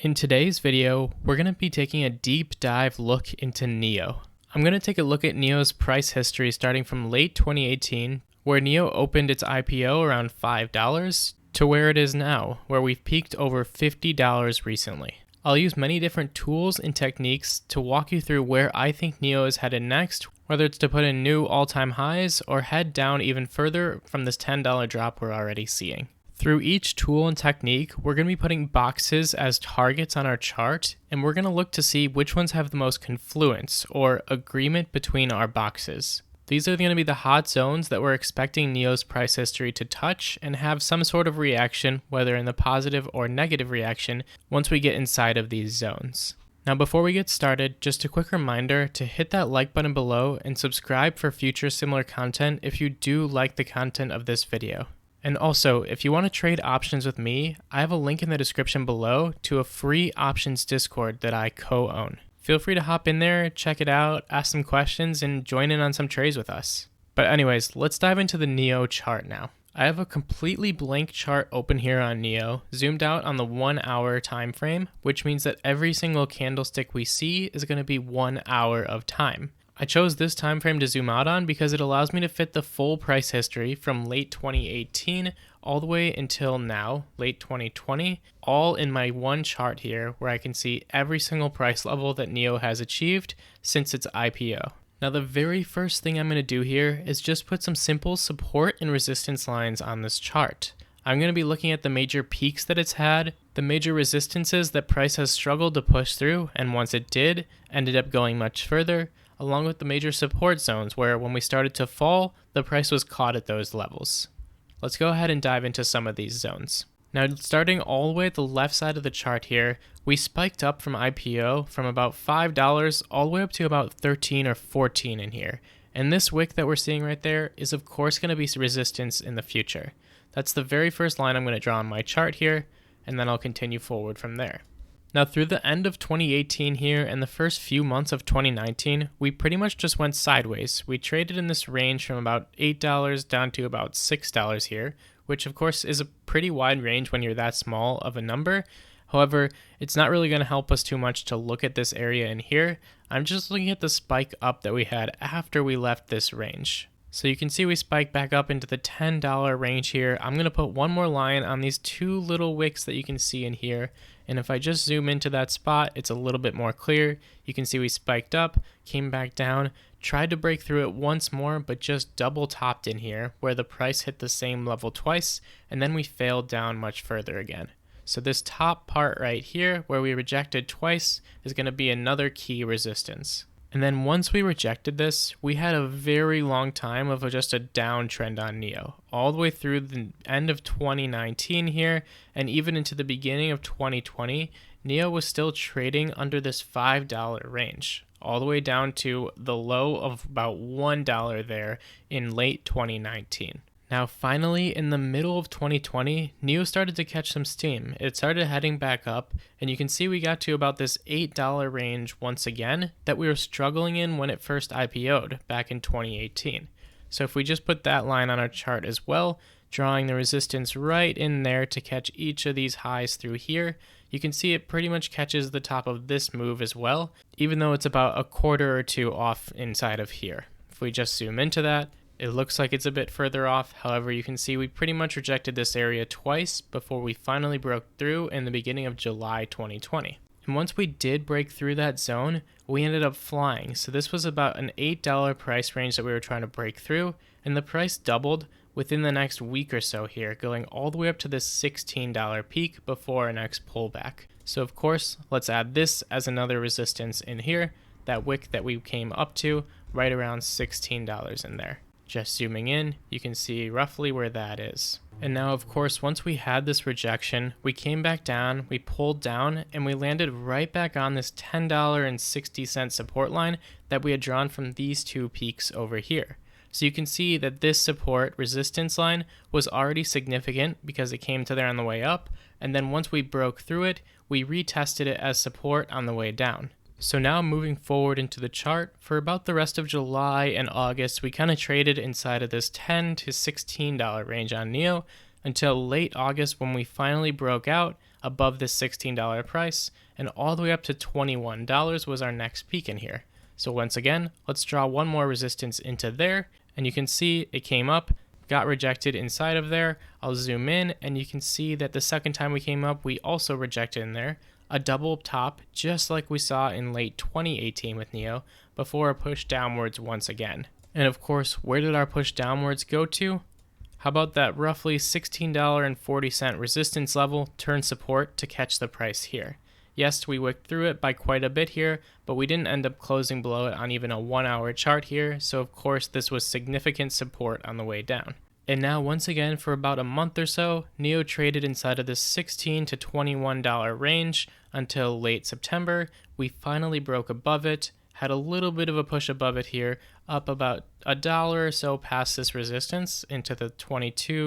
In today's video, we're going to be taking a deep dive look into NIO. I'm going to take a look at NIO's price history starting from late 2018, where NIO opened its IPO around $5, to where it is now, where we've peaked over $50 recently. I'll use many different tools and techniques to walk you through where I think NIO is headed next, whether it's to put in new all-time highs or head down even further from this $10 drop we're already seeing. Through each tool and technique, we're going to be putting boxes as targets on our chart, and we're going to look to see which ones have the most confluence or agreement between our boxes. These are going to be the hot zones that we're expecting NIO's price history to touch and have some sort of reaction, whether in the positive or negative reaction, once we get inside of these zones. Now before we get started, just a quick reminder to hit that like button below and subscribe for future similar content if you do like the content of this video. And also, if you want to trade options with me, I have a link in the description below to a free options Discord that I co-own. Feel free to hop in there, check it out, ask some questions, and join in on some trades with us. But anyways, let's dive into the NIO chart now. I have a completely blank chart open here on NIO, zoomed out on the 1 hour time frame, which means that every single candlestick we see is going to be 1 hour of time. I chose this time frame to zoom out on because it allows me to fit the full price history from late 2018 all the way until now, late 2020, all in my one chart here where I can see every single price level that NIO has achieved since its IPO. Now the very first thing I'm going to do here is just put some simple support and resistance lines on this chart. I'm going to be looking at the major peaks that it's had, the major resistances that price has struggled to push through, and once it did, ended up going much further, along with the major support zones where when we started to fall, the price was caught at those levels. Let's go ahead and dive into some of these zones. Now starting all the way at the left side of the chart here, we spiked up from IPO from about $5 all the way up to about 13 or 14 in here. And this wick that we're seeing right there is of course going to be resistance in the future. That's the very first line I'm going to draw on my chart here, and then I'll continue forward from there. Now through the end of 2018 here and the first few months of 2019, we pretty much just went sideways. We traded in this range from about $8 down to about $6 here, which of course is a pretty wide range when you're that small of a number. However, it's not really going to help us too much to look at this area in here. I'm just looking at the spike up that we had after we left this range. So you can see we spiked back up into the $10 range here. I'm going to put one more line on these two little wicks that you can see in here. And if I just zoom into that spot, it's a little bit more clear. You can see we spiked up, came back down, tried to break through it once more, but just double topped in here where the price hit the same level twice, and then we failed down much further again. So this top part right here where we rejected twice is going to be another key resistance. And then once we rejected this, we had a very long time of just a downtrend on NIO, all the way through the end of 2019 here, and even into the beginning of 2020, NIO was still trading under this $5 range, all the way down to the low of about $1 there in late 2019. Now finally, in the middle of 2020, NIO started to catch some steam. It started heading back up, and you can see we got to about this $8 range once again that we were struggling in when it first IPO'd back in 2018. So if we just put that line on our chart as well, drawing the resistance right in there to catch each of these highs through here, you can see it pretty much catches the top of this move as well, even though it's about a quarter or two off inside of here. If we just zoom into that, it looks like it's a bit further off. However, you can see we pretty much rejected this area twice before we finally broke through in the beginning of July 2020. And once we did break through that zone, we ended up flying. So this was about an $8 price range that we were trying to break through, and the price doubled within the next week or so here, going all the way up to this $16 peak before our next pullback. So of course, let's add this as another resistance in here, that wick that we came up to right around $16 in there. Just zooming in, you can see roughly where that is. And now, of course, once we had this rejection, we came back down, we pulled down, and we landed right back on this $10.60 support line that we had drawn from these two peaks over here. So you can see that this support resistance line was already significant because it came to there on the way up, and then once we broke through it, we retested it as support on the way down. So now moving forward into the chart, for about the rest of July and August, we kind of traded inside of this $10 to $16 range on NIO until late August when we finally broke out above this $16 price, and all the way up to $21 was our next peak in here. So once again, let's draw one more resistance into there, and you can see it came up, got rejected inside of there. I'll zoom in, and you can see that the second time we came up, we also rejected in there. A double top, just like we saw in late 2018 with NIO, before a push downwards once again. And of course, where did our push downwards go to? How about that roughly $16.40 resistance level turn support to catch the price here? Yes, we wicked through it by quite a bit here, but we didn't end up closing below it on even a 1 hour chart here, so of course this was significant support on the way down. And now once again for about a month or so, NIO traded inside of this $16 to $21 range until late September. We finally broke above it, had a little bit of a push above it here, up about $1 or so past this resistance into the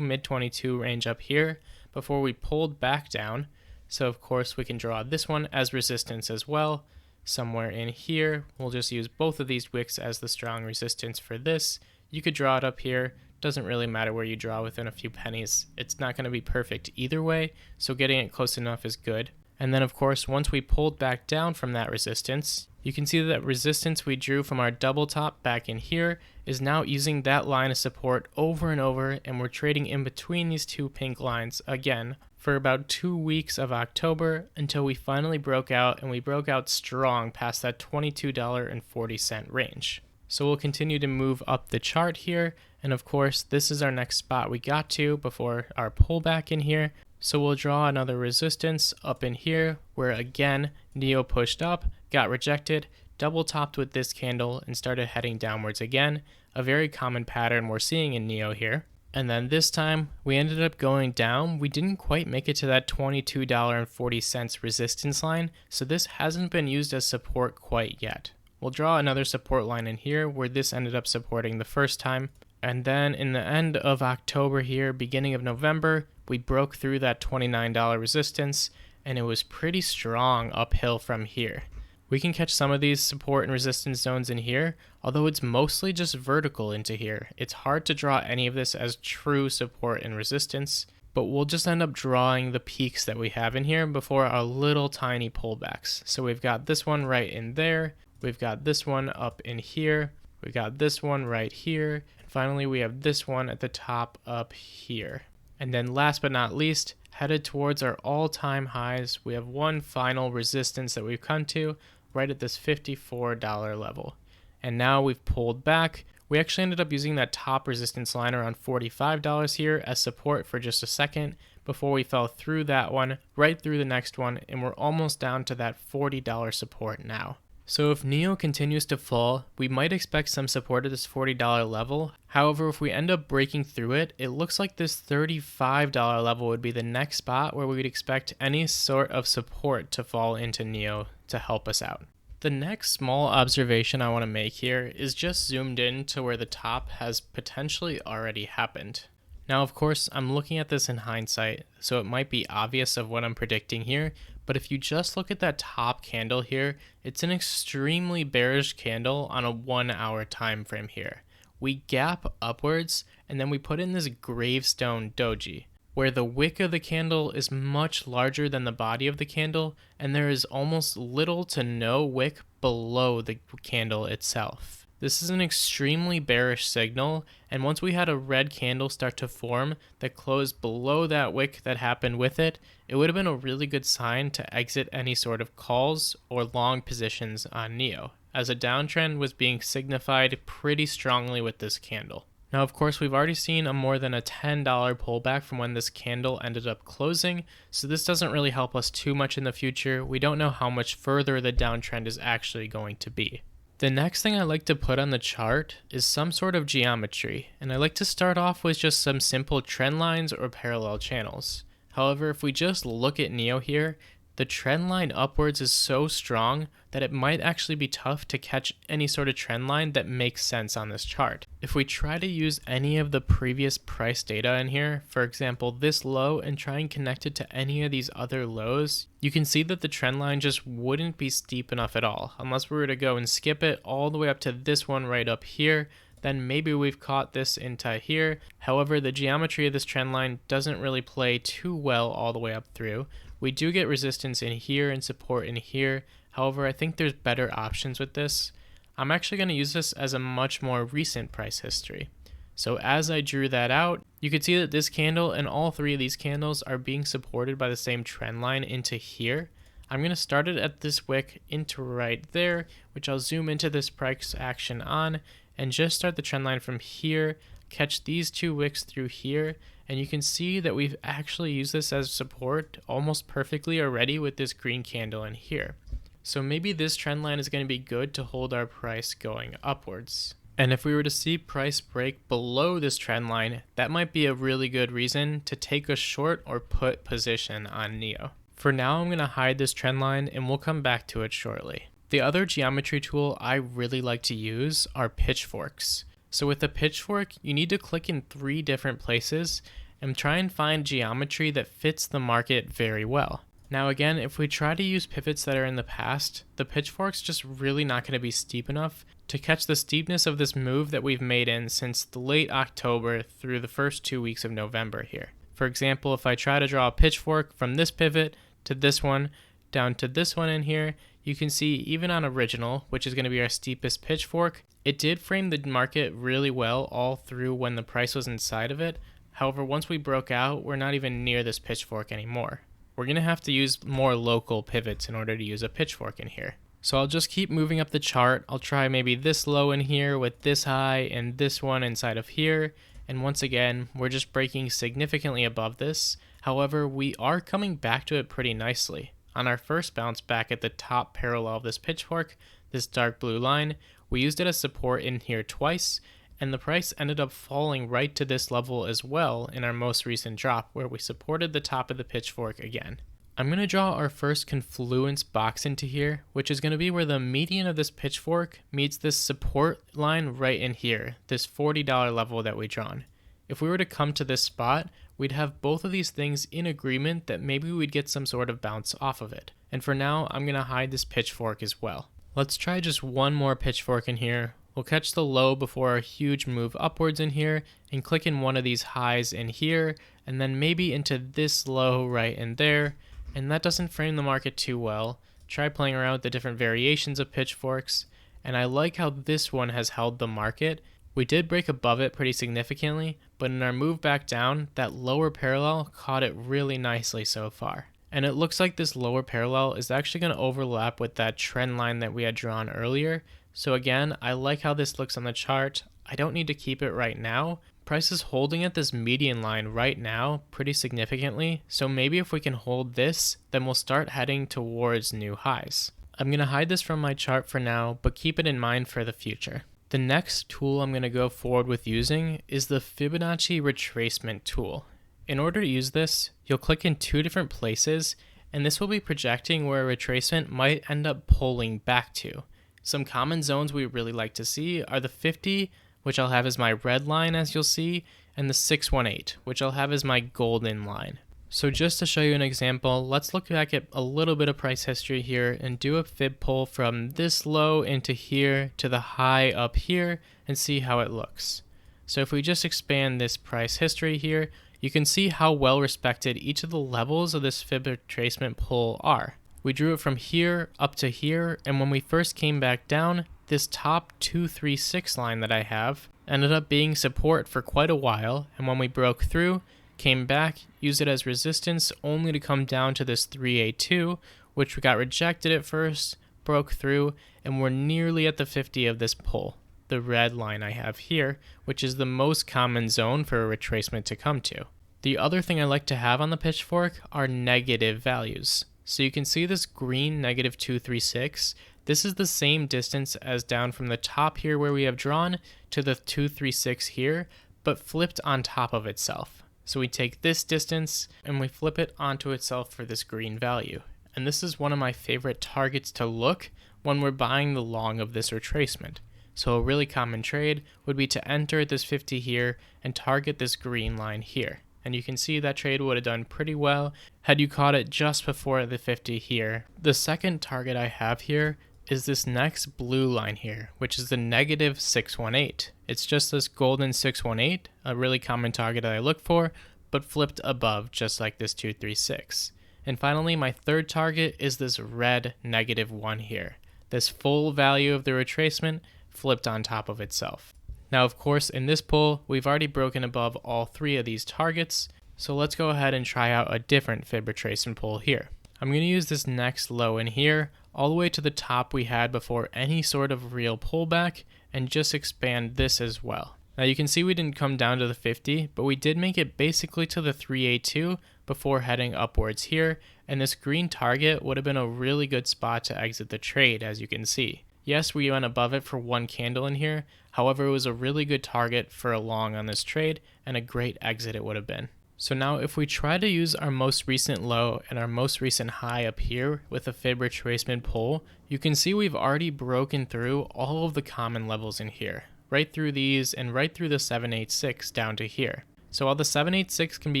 mid 22 range up here before we pulled back down. So of course we can draw this one as resistance as well. Somewhere in here, we'll just use both of these wicks as the strong resistance for this. You could draw it up here. Doesn't really matter where you draw within a few pennies. It's not going to be perfect either way, so getting it close enough is good. And then of course, once we pulled back down from that resistance, you can see that resistance we drew from our double top back in here is now using that line of support over and over, and we're trading in between these two pink lines again for about 2 weeks of October until we finally broke out, and we broke out strong past that $22.40 range. So we'll continue to move up the chart here, and of course this is our next spot we got to before our pullback in here. So we'll draw another resistance up in here where again NIO pushed up, got rejected, double topped with this candle and started heading downwards again, a very common pattern we're seeing in NIO here. And then this time we ended up going down. We didn't quite make it to that $22.40 resistance line, so this hasn't been used as support quite yet. We'll draw another support line in here where this ended up supporting the first time. And then in the end of October here, beginning of November, we broke through that $29 resistance, and it was pretty strong uphill from here. We can catch some of these support and resistance zones in here, although it's mostly just vertical into here. It's hard to draw any of this as true support and resistance, but we'll just end up drawing the peaks that we have in here before our little tiny pullbacks. So we've got this one right in there, we've got this one up in here, we got this one right here, and finally we have this one at the top up here. And then last but not least, headed towards our all-time highs, we have one final resistance that we've come to right at this $54 level. And now we've pulled back. We actually ended up using that top resistance line around $45 here as support for just a second before we fell through that one, right through the next one, and we're almost down to that $40 support now. So if NIO continues to fall, we might expect some support at this $40 level. However, if we end up breaking through it, it looks like this $35 level would be the next spot where we would expect any sort of support to fall into NIO to help us out. The next small observation I want to make here is just zoomed in to where the top has potentially already happened. Now, of course, I'm looking at this in hindsight, so it might be obvious of what I'm predicting here, but if you just look at that top candle here, it's an extremely bearish candle on a 1 hour time frame here. We gap upwards, and then we put in this gravestone doji, where the wick of the candle is much larger than the body of the candle, and there is almost little to no wick below the candle itself. This is an extremely bearish signal, and once we had a red candle start to form that closed below that wick that happened with it, it would have been a really good sign to exit any sort of calls or long positions on NIO, as a downtrend was being signified pretty strongly with this candle. Now, of course, we've already seen a more than a $10 pullback from when this candle ended up closing, so this doesn't really help us too much in the future. We don't know how much further the downtrend is actually going to be. The next thing I like to put on the chart is some sort of geometry, and I like to start off with just some simple trend lines or parallel channels. However, if we just look at NIO here, the trend line upwards is so strong that it might actually be tough to catch any sort of trend line that makes sense on this chart. If we try to use any of the previous price data in here, for example this low, and try and connect it to any of these other lows, you can see that the trend line just wouldn't be steep enough at all, unless we were to go and skip it all the way up to this one right up here. Then maybe we've caught this into here. However, the geometry of this trend line doesn't really play too well all the way up through. We do get resistance in here and support in here. However, I think there's better options with this. I'm actually going to use this as a much more recent price history. So as I drew that out, you can see that this candle and all three of these candles are being supported by the same trend line into here. I'm going to start it at this wick into right there, which I'll zoom into this price action on and just start the trend line from here, catch these two wicks through here, and you can see that we've actually used this as support almost perfectly already with this green candle in here. So maybe this trend line is going to be good to hold our price going upwards. And if we were to see price break below this trend line, that might be a really good reason to take a short or put position on NIO. For now, I'm going to hide this trend line and we'll come back to it shortly. The other geometry tool I really like to use are pitchforks. So with a pitchfork, you need to click in 3 different places and try and find geometry that fits the market very well. Now again, if we try to use pivots that are in the past, the pitchfork's just really not going to be steep enough to catch the steepness of this move that we've made in since the late October through the first 2 weeks of November here. For example, if I try to draw a pitchfork from this pivot to this one, down to this one in here, you can see even on original, which is going to be our steepest pitchfork, it did frame the market really well all through when the price was inside of it. However, once we broke out, we're not even near this pitchfork anymore. We're going to have to use more local pivots in order to use a pitchfork in here. So I'll just keep moving up the chart. I'll try maybe this low in here with this high and this one inside of here. And once again, we're just breaking significantly above this. However, we are coming back to it pretty nicely. On our first bounce back at the top parallel of this pitchfork, this dark blue line, we used it as support in here twice, and the price ended up falling right to this level as well in our most recent drop where we supported the top of the pitchfork again. I'm going to draw our first confluence box into here, which is going to be where the median of this pitchfork meets this support line right in here, this $40 level that we drawn. If we were to come to this spot, we'd have both of these things in agreement that maybe we'd get some sort of bounce off of it. And for now, I'm going to hide this pitchfork as well. Let's try just one more pitchfork in here. We'll catch the low before a huge move upwards in here and click in one of these highs in here and then maybe into this low right in there. And that doesn't frame the market too well. Try playing around with the different variations of pitchforks. And I like how this one has held the market. We did break above it pretty significantly, but in our move back down, that lower parallel caught it really nicely so far. And it looks like this lower parallel is actually going to overlap with that trend line that we had drawn earlier. So again, I like how this looks on the chart. I don't need to keep it right now. Price is holding at this median line right now pretty significantly. So maybe if we can hold this, then we'll start heading towards new highs. I'm going to hide this from my chart for now, but keep it in mind for the future. The next tool I'm going to go forward with using is the Fibonacci Retracement tool. In order to use this, you'll click in 2 different places, and this will be projecting where a retracement might end up pulling back to. Some common zones we really like to see are the 50, which I'll have as my red line as you'll see, and the 618, which I'll have as my golden line. So just to show you an example, let's look back at a little bit of price history here and do a fib pull from this low into here to the high up here and see how it looks. So if we just expand this price history here, you can see how well respected each of the levels of this fib retracement pull are. We drew it from here up to here, and when we first came back down, this top 236 line that I have ended up being support for quite a while, and when we broke through, came back, used it as resistance only to come down to this 382, which we got rejected at first, broke through, and we're nearly at the 50 of this pull, the red line I have here, which is the most common zone for a retracement to come to. The other thing I like to have on the pitchfork are negative values. So you can see this green negative 236. This is the same distance as down from the top here where we have drawn to the 236 here, but flipped on top of itself. So we take this distance and we flip it onto itself for this green value. And this is one of my favorite targets to look when we're buying the long of this retracement. So a really common trade would be to enter this 50 here and target this green line here. And you can see that trade would have done pretty well had you caught it just before the 50 here. The second target I have here is this next blue line here, which is the negative 618. It's just this golden 618, a really common target that I look for, but flipped above just like this 236. And finally, my third target is this red -1 here. This full value of the retracement flipped on top of itself. Now, of course, in this pull, we've already broken above all three of these targets, so let's go ahead and try out a different fib retracement pull here. I'm going to use this next low in here, all the way to the top we had before any sort of real pullback, and just expand this as well. Now you can see we didn't come down to the 50, but we did make it basically to the 382 before heading upwards here, and this green target would have been a really good spot to exit the trade, as you can see. Yes, we went above it for one candle in here, however it was a really good target for a long on this trade, and a great exit it would have been. So now if we try to use our most recent low and our most recent high up here with a fib retracement pull, you can see we've already broken through all of the common levels in here, right through these and right through the 786 down to here. So while the 786 can be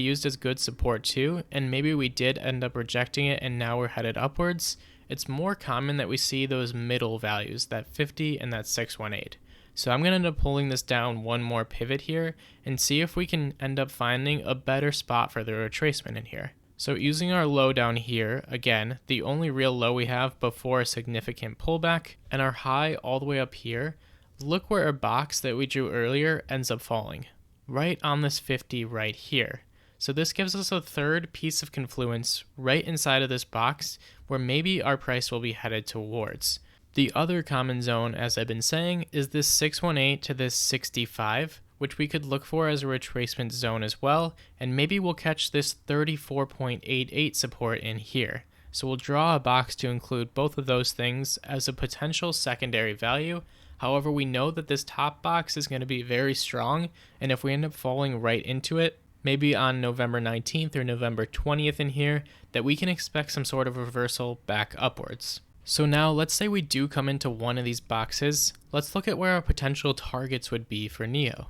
used as good support too, and maybe we did end up rejecting it and now we're headed upwards, it's more common that we see those middle values, that 50 and that 618. So I'm going to end up pulling this down one more pivot here and see if we can end up finding a better spot for the retracement in here. So using our low down here, again, the only real low we have before a significant pullback, and our high all the way up here, look where our box that we drew earlier ends up falling, right on this 50 right here. So this gives us a third piece of confluence right inside of this box where maybe our price will be headed towards. The other common zone, as I've been saying, is this 618 to this 65, which we could look for as a retracement zone as well, and maybe we'll catch this 34.88 support in here. So we'll draw a box to include both of those things as a potential secondary value. However, we know that this top box is going to be very strong, and if we end up falling right into it, maybe on November 19th or November 20th in here, that we can expect some sort of reversal back upwards. So now let's say we do come into one of these boxes. Let's look at where our potential targets would be for NIO.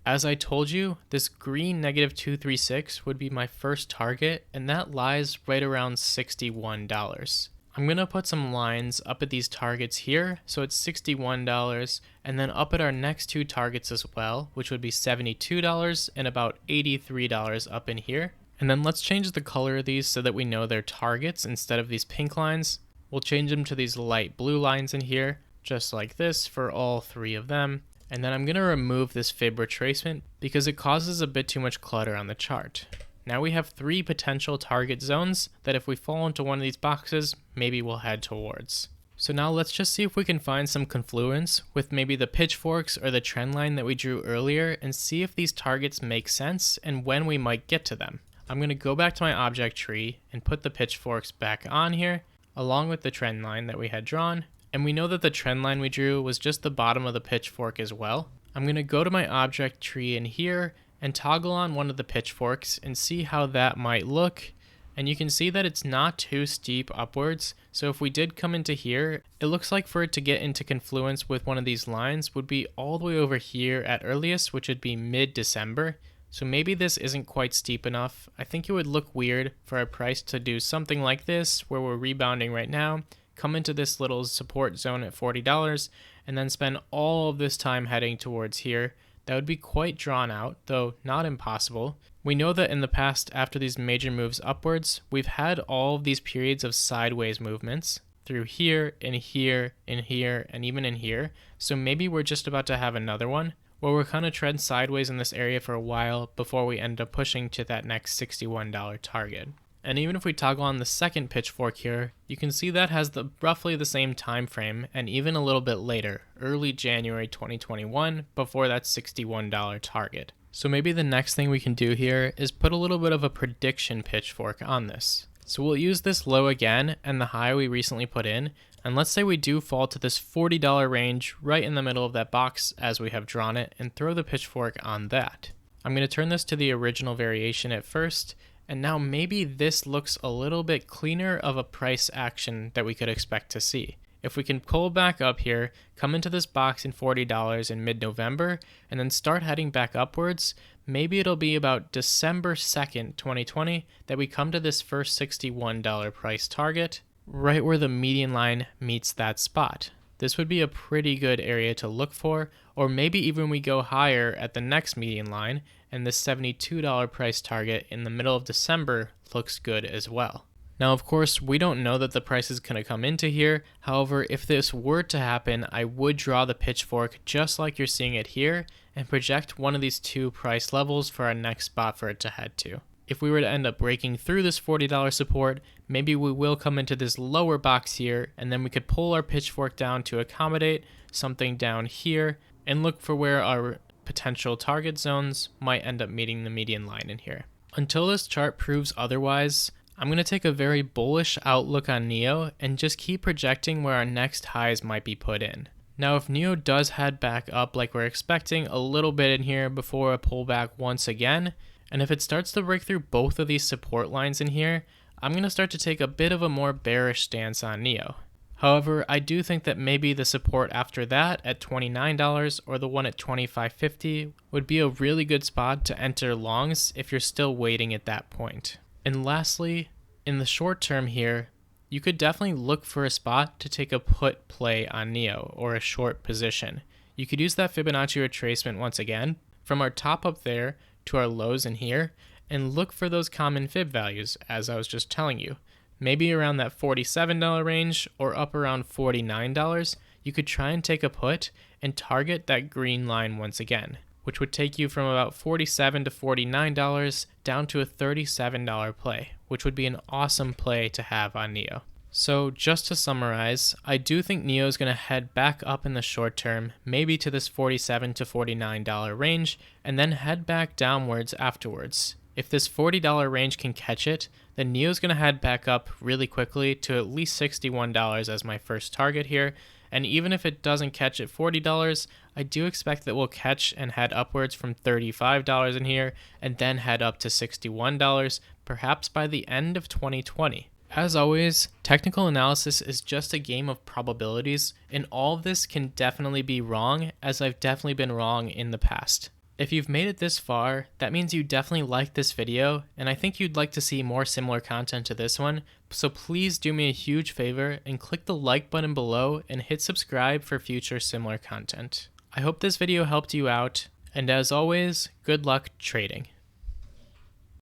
As I told you, this green -236 would be my first target, and that lies right around $61. I'm going to put some lines up at these targets here, so it's $61, and then up at our next two targets as well, which would be $72 and about $83 up in here. And then let's change the color of these so that we know they're targets instead of these pink lines. We'll change them to these light blue lines in here, just like this for all three of them. And then I'm going to remove this fib retracement because it causes a bit too much clutter on the chart. Now we have three potential target zones that if we fall into one of these boxes, maybe we'll head towards. So now let's just see if we can find some confluence with maybe the pitchforks or the trend line that we drew earlier and see if these targets make sense and when we might get to them. I'm going to go back to my object tree and put the pitchforks back on here, along with the trend line that we had drawn, and we know that the trend line we drew was just the bottom of the pitchfork as well. I'm going to go to my object tree in here and toggle on one of the pitchforks and see how that might look, and you can see that it's not too steep upwards, so if we did come into here, it looks like for it to get into confluence with one of these lines would be all the way over here at earliest, which would be mid-December. So maybe this isn't quite steep enough. I think it would look weird for our price to do something like this, where we're rebounding right now, come into this little support zone at $40, and then spend all of this time heading towards here. That would be quite drawn out, though not impossible. We know that in the past, after these major moves upwards, we've had all of these periods of sideways movements through here, in here, in here, and even in here. So maybe we're just about to have another one, where we're kind of tread sideways in this area for a while before we end up pushing to that next $61 target. And even if we toggle on the second pitchfork here, you can see that has roughly the same time frame and even a little bit later, early January 2021, before that $61 target. So maybe the next thing we can do here is put a little bit of a prediction pitchfork on this. So we'll use this low again and the high we recently put in, and let's say we do fall to this $40 range right in the middle of that box as we have drawn it, and throw the pitchfork on that. I'm going to turn this to the original variation at first, and now maybe this looks a little bit cleaner of a price action that we could expect to see. If we can pull back up here, come into this box in $40 in mid-November, and then start heading back upwards, maybe it'll be about December 2nd, 2020, that we come to this first $61 price target, right where the median line meets that spot. This would be a pretty good area to look for, or maybe even we go higher at the next median line, and this $72 price target in the middle of December looks good as well. Now, of course, we don't know that the price is going to come into here. However, if this were to happen, I would draw the pitchfork just like you're seeing it here and project one of these two price levels for our next spot for it to head to. If we were to end up breaking through this $40 support, maybe we will come into this lower box here, and then we could pull our pitchfork down to accommodate something down here and look for where our potential target zones might end up meeting the median line in here. Until this chart proves otherwise, I'm going to take a very bullish outlook on NIO and just keep projecting where our next highs might be put in. Now, if NIO does head back up like we're expecting a little bit in here before a pullback once again, and if it starts to break through both of these support lines in here, I'm going to start to take a bit of a more bearish stance on NIO. However, I do think that maybe the support after that at $29 or the one at $25.50 would be a really good spot to enter longs if you're still waiting at that point. And lastly, in the short term here, you could definitely look for a spot to take a put play on NIO or a short position. You could use that Fibonacci retracement once again from our top up there to our lows in here and look for those common fib values as I was just telling you. Maybe around that $47 range or up around $49, you could try and take a put and target that green line once again, which would take you from about $47 to $49 down to a $37 play, which would be an awesome play to have on NIO. So just to summarize, I do think NIO is going to head back up in the short term, maybe to this $47 to $49 range, and then head back downwards afterwards. If this $40 range can catch it, then NIO is going to head back up really quickly to at least $61 as my first target here. And even if it doesn't catch at $40, I do expect that we'll catch and head upwards from $35 in here and then head up to $61, perhaps by the end of 2020. As always, technical analysis is just a game of probabilities, and all of this can definitely be wrong, as I've definitely been wrong in the past. If you've made it this far, that means you definitely liked this video, and I think you'd like to see more similar content to this one, so please do me a huge favor and click the like button below and hit subscribe for future similar content. I hope this video helped you out, and as always, good luck trading.